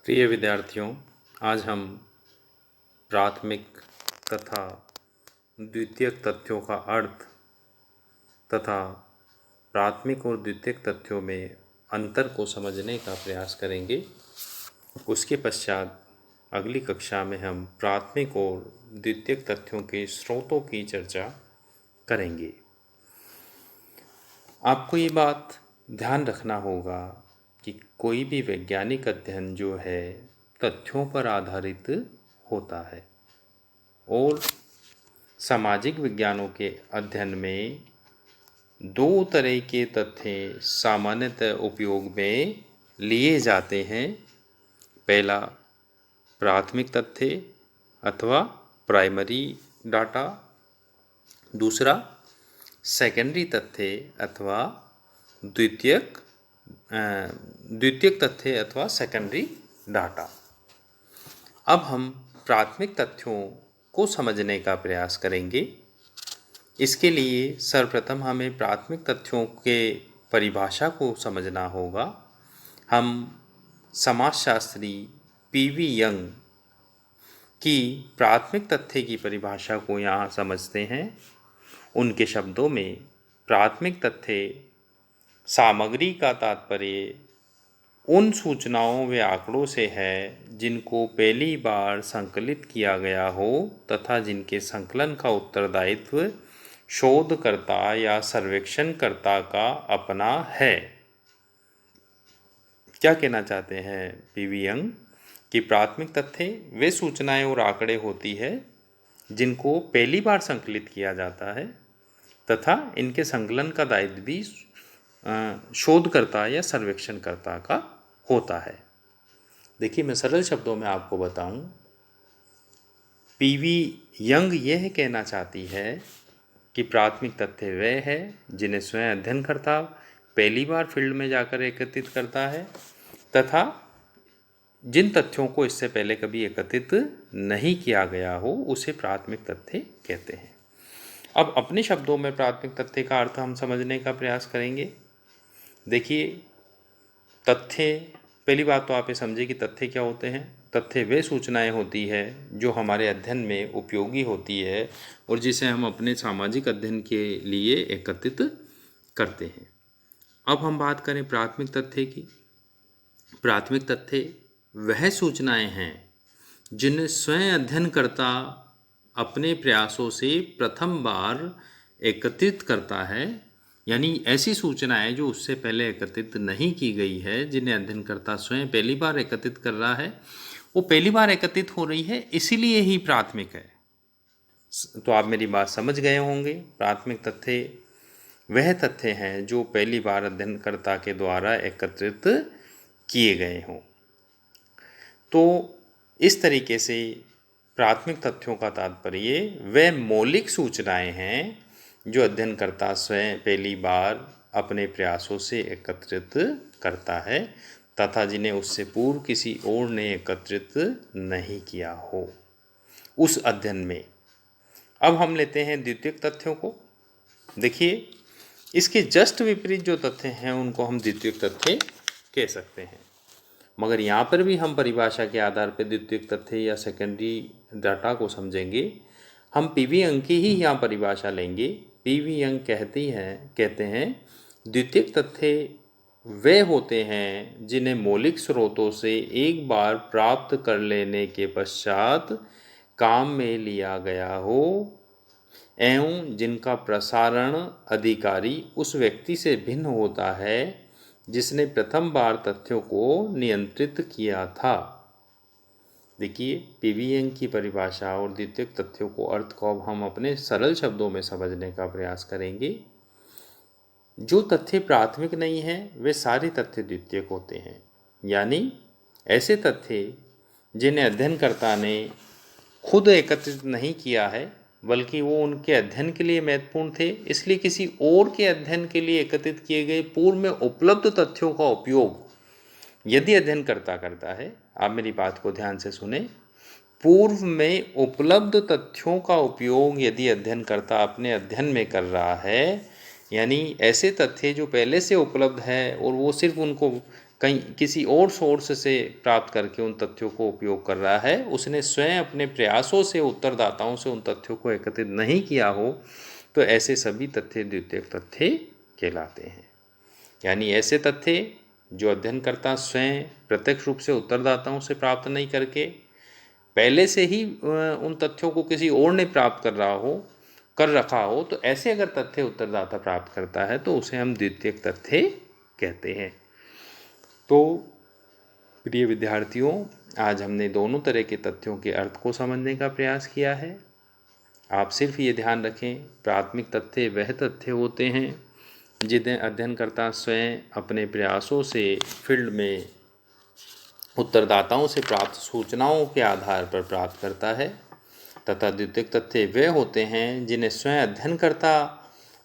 प्रिय विद्यार्थियों, आज हम प्राथमिक तथा द्वितीयक तथ्यों का अर्थ तथा प्राथमिक और द्वितीयक तथ्यों में अंतर को समझने का प्रयास करेंगे। उसके पश्चात अगली कक्षा में हम प्राथमिक और द्वितीयक तथ्यों के स्रोतों की चर्चा करेंगे। आपको ये बात ध्यान रखना होगा कि कोई भी वैज्ञानिक अध्ययन जो है तथ्यों पर आधारित होता है और सामाजिक विज्ञानों के अध्ययन में दो तरह के तथ्य सामान्यतः उपयोग में लिए जाते हैं। पहला प्राथमिक तथ्य अथवा प्राइमरी डाटा, दूसरा सेकेंडरी तथ्य अथवा द्वितीयक तथ्य अथवा सेकेंडरी डाटा। अब हम प्राथमिक तथ्यों को समझने का प्रयास करेंगे। इसके लिए सर्वप्रथम हमें प्राथमिक तथ्यों के परिभाषा को समझना होगा। हम समाजशास्त्री पीवी यंग की प्राथमिक तथ्य की परिभाषा को यहाँ समझते हैं। उनके शब्दों में प्राथमिक तथ्य सामग्री का तात्पर्य उन सूचनाओं व आंकड़ों से है जिनको पहली बार संकलित किया गया हो तथा जिनके संकलन का उत्तरदायित्व शोधकर्ता या सर्वेक्षणकर्ता का अपना है। क्या कहना चाहते हैं पीवी यंग कि प्राथमिक तथ्य वे सूचनाएं और आंकड़े होती है जिनको पहली बार संकलित किया जाता है तथा इनके संकलन का दायित्व भी शोधकर्ता या सर्वेक्षणकर्ता का होता है। देखिए, मैं सरल शब्दों में आपको बताऊं, पीवी यंग यह कहना चाहती है कि प्राथमिक तथ्य वह है जिन्हें स्वयं अध्ययनकर्ता पहली बार फील्ड में जाकर एकत्रित करता है तथा जिन तथ्यों को इससे पहले कभी एकत्रित नहीं किया गया हो उसे प्राथमिक तथ्य कहते हैं। अब अपने शब्दों में प्राथमिक तथ्य का अर्थ हम समझने का प्रयास करेंगे। देखिए, तथ्य, पहली बात तो आप ये समझिए कि तथ्य क्या होते हैं। तथ्य वे सूचनाएं होती है जो हमारे अध्ययन में उपयोगी होती है और जिसे हम अपने सामाजिक अध्ययन के लिए एकत्रित करते हैं। अब हम बात करें प्राथमिक तथ्य की। प्राथमिक तथ्य वह सूचनाएं हैं जिन्हें स्वयं अध्ययनकर्ता अपने प्रयासों से प्रथम बार एकत्रित करता है, यानी ऐसी सूचनाएं जो उससे पहले एकत्रित नहीं की गई है, जिन्हें अध्ययनकर्ता स्वयं पहली बार एकत्रित कर रहा है, वो पहली बार एकत्रित हो रही है, इसीलिए ही प्राथमिक है। तो आप मेरी बात समझ गए होंगे। प्राथमिक तथ्य वह तथ्य हैं जो पहली बार अध्ययनकर्ता के द्वारा एकत्रित किए गए हों। तो इस तरीके से प्राथमिक तथ्यों का तात्पर्य वे मौलिक सूचनाएं हैं जो अध्ययनकर्ता स्वयं पहली बार अपने प्रयासों से एकत्रित करता है तथा जिन्हें उससे पूर्व किसी और ने एकत्रित नहीं किया हो उस अध्ययन में। अब हम लेते हैं द्वितीयक तथ्यों को। देखिए, इसके जस्ट विपरीत जो तथ्य हैं उनको हम द्वितीयक तथ्य कह सकते हैं, मगर यहाँ पर भी हम परिभाषा के आधार पर द्वितीयक तथ्य या सेकेंडरी डाटा को समझेंगे। हम पीवी यंग की ही यहाँ परिभाषा लेंगे। पीवी यंग कहते हैं द्वितीयक तथ्य वे होते हैं जिन्हें मौलिक स्रोतों से एक बार प्राप्त कर लेने के पश्चात काम में लिया गया हो एवं जिनका प्रसारण अधिकारी उस व्यक्ति से भिन्न होता है जिसने प्रथम बार तथ्यों को नियंत्रित किया था। देखिए, पीवी यंग की परिभाषा और द्वितीयक तथ्यों को अर्थ को अब हम अपने सरल शब्दों में समझने का प्रयास करेंगे। जो तथ्य प्राथमिक नहीं है वे सारे तथ्य द्वितीयक होते हैं, यानी ऐसे तथ्य जिन्हें अध्ययनकर्ता ने खुद एकत्रित नहीं किया है बल्कि वो उनके अध्ययन के लिए महत्वपूर्ण थे, इसलिए किसी और के अध्ययन के लिए एकत्रित किए गए पूर्व में उपलब्ध तथ्यों का उपयोग यदि अध्ययनकर्ता करता है, आप मेरी बात को ध्यान से सुने, पूर्व में उपलब्ध तथ्यों का उपयोग यदि अध्ययनकर्ता अपने अध्ययन में कर रहा है, यानी ऐसे तथ्य जो पहले से उपलब्ध है और वो सिर्फ उनको कहीं किसी और सोर्स से प्राप्त करके उन तथ्यों को उपयोग कर रहा है, उसने स्वयं अपने प्रयासों से उत्तरदाताओं से उन तथ्यों को एकत्रित नहीं किया हो, तो ऐसे सभी तथ्य द्वितीयक तथ्य कहलाते हैं। यानी ऐसे तथ्य जो अध्ययनकर्ता स्वयं प्रत्यक्ष रूप से उत्तरदाताओं से प्राप्त नहीं करके पहले से ही उन तथ्यों को किसी और ने प्राप्त कर रखा हो, तो ऐसे अगर तथ्य उत्तरदाता प्राप्त करता है तो उसे हम द्वितीयक तथ्य कहते हैं। तो प्रिय विद्यार्थियों, आज हमने दोनों तरह के तथ्यों के अर्थ को समझने का प्रयास किया है। आप सिर्फ ये ध्यान रखें, प्राथमिक तथ्य वह तथ्य होते हैं जिन्हें अध्ययनकर्ता स्वयं अपने प्रयासों से फील्ड में उत्तरदाताओं से प्राप्त सूचनाओं के आधार पर प्राप्त करता है, तथा द्वितीयक तथ्य वे होते हैं जिन्हें स्वयं अध्ययनकर्ता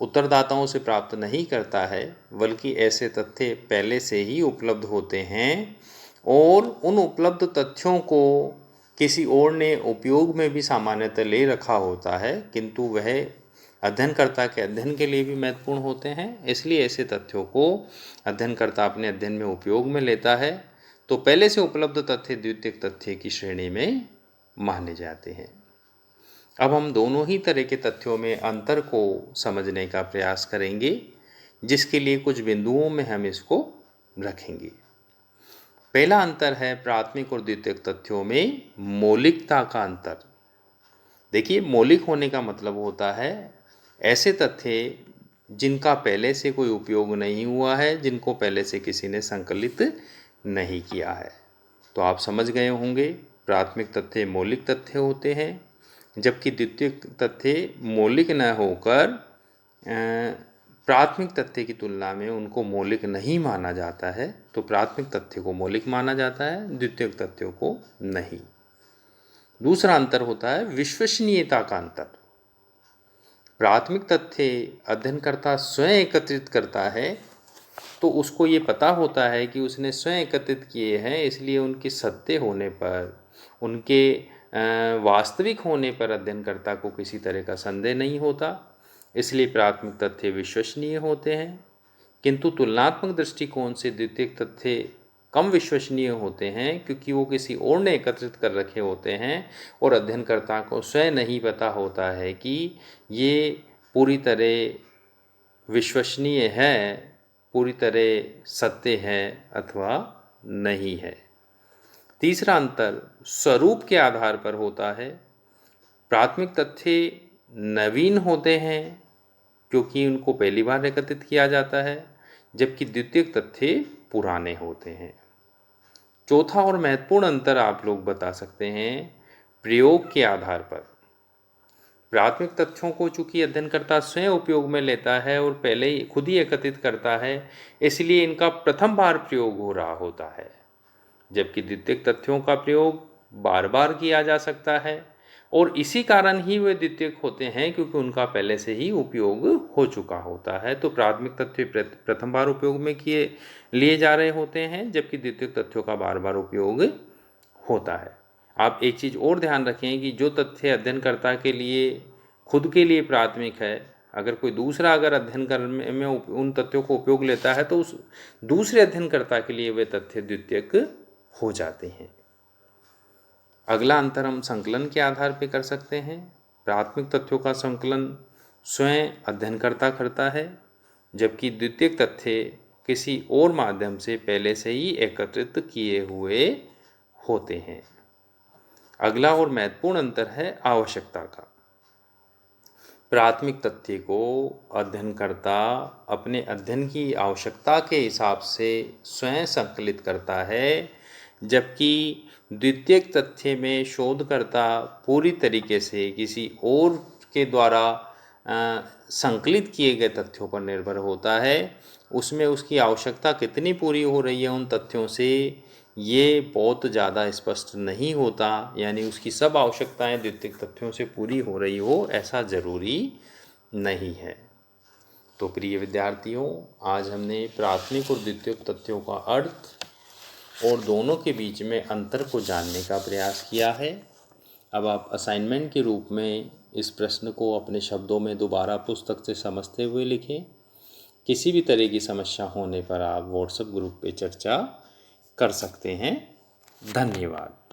उत्तरदाताओं से प्राप्त नहीं करता है, बल्कि ऐसे तथ्य पहले से ही उपलब्ध होते हैं और उन उपलब्ध तथ्यों को किसी और ने उपयोग में भी सामान्यतः ले रखा होता है, किंतु वह अध्ययनकर्ता के अध्ययन के लिए भी महत्वपूर्ण होते हैं। इसलिए ऐसे तथ्यों को अध्ययनकर्ता अपने अध्ययन में उपयोग में लेता है, तो पहले से उपलब्ध तथ्य द्वितीयक तथ्य की श्रेणी में माने जाते हैं। अब हम दोनों ही तरह के तथ्यों में अंतर को समझने का प्रयास करेंगे, जिसके लिए कुछ बिंदुओं में हम इसको रखेंगे। पहला अंतर है प्राथमिक और द्वितीयक तथ्यों में मौलिकता का अंतर। देखिए, मौलिक होने का मतलब होता है ऐसे तथ्य जिनका पहले से कोई उपयोग नहीं हुआ है, जिनको पहले से किसी ने संकलित नहीं किया है। तो आप समझ गए होंगे, प्राथमिक तथ्य मौलिक तथ्य होते हैं, जबकि द्वितीयक तथ्य मौलिक न होकर प्राथमिक तथ्य की तुलना में उनको मौलिक नहीं माना जाता है। तो प्राथमिक तथ्य को मौलिक माना जाता है, द्वितीयक तथ्यों को नहीं। दूसरा अंतर होता है विश्वसनीयता का अंतर। प्राथमिक तथ्य अध्ययनकर्ता स्वयं एकत्रित करता है, तो उसको ये पता होता है कि उसने स्वयं एकत्रित किए हैं, इसलिए उनके सत्य होने पर, उनके वास्तविक होने पर अध्ययनकर्ता को किसी तरह का संदेह नहीं होता। इसलिए प्राथमिक तथ्य विश्वसनीय होते हैं, किंतु तुलनात्मक दृष्टिकोण से द्वितीयक तथ्य कम विश्वसनीय होते हैं, क्योंकि वो किसी और ने एकत्रित कर रखे होते हैं और अध्ययनकर्ता को स्वयं नहीं पता होता है कि ये पूरी तरह विश्वसनीय है, पूरी तरह सत्य है अथवा नहीं है। तीसरा अंतर स्वरूप के आधार पर होता है। प्राथमिक तथ्य नवीन होते हैं क्योंकि उनको पहली बार एकत्रित किया जाता है, जबकि द्वितीयक तथ्य पुराने होते हैं। चौथा और महत्वपूर्ण अंतर आप लोग बता सकते हैं प्रयोग के आधार पर। प्राथमिक तथ्यों को चूंकि अध्ययनकर्ता स्वयं उपयोग में लेता है और पहले ही खुद ही एकत्रित करता है, इसलिए इनका प्रथम बार प्रयोग हो रहा होता है, जबकि द्वितीयक तथ्यों का प्रयोग बार बार किया जा सकता है और इसी कारण ही वे द्वितीयक होते हैं, क्योंकि उनका पहले से ही उपयोग हो चुका होता है। तो प्राथमिक तथ्य प्रथम बार उपयोग में लिए जा रहे होते हैं, जबकि द्वितीयक तथ्यों का बार बार उपयोग होता है। आप एक चीज़ और ध्यान रखें कि जो तथ्य अध्ययनकर्ता के लिए खुद के लिए प्राथमिक है, अगर कोई दूसरा अगर अध्ययन करने में उन तथ्यों को उपयोग लेता है, तो उस दूसरे अध्ययनकर्ता के लिए वे तथ्य द्वितीयक हो जाते हैं। अगला अंतर हम संकलन के आधार पर कर सकते हैं। प्राथमिक तथ्यों का संकलन स्वयं अध्ययनकर्ता करता है, जबकि द्वितीयक तथ्य किसी और माध्यम से पहले से ही एकत्रित किए हुए होते हैं। अगला और महत्वपूर्ण अंतर है आवश्यकता का। प्राथमिक तथ्य को अध्ययनकर्ता अपने अध्ययन की आवश्यकता के हिसाब से स्वयं संकलित करता है, जबकि द्वितीयक तथ्य में शोधकर्ता पूरी तरीके से किसी और के द्वारा संकलित किए गए तथ्यों पर निर्भर होता है। उसमें उसकी आवश्यकता कितनी पूरी हो रही है उन तथ्यों से, ये बहुत ज़्यादा स्पष्ट नहीं होता। यानी उसकी सब आवश्यकताएं द्वितीयक तथ्यों से पूरी हो रही हो, ऐसा ज़रूरी नहीं है। तो प्रिय विद्यार्थियों, आज हमने प्राथमिक और द्वितीयक तथ्यों का अर्थ और दोनों के बीच में अंतर को जानने का प्रयास किया है। अब आप असाइनमेंट के रूप में इस प्रश्न को अपने शब्दों में दोबारा पुस्तक से समझते हुए लिखें। किसी भी तरह की समस्या होने पर आप व्हाट्सएप ग्रुप पे चर्चा कर सकते हैं। धन्यवाद।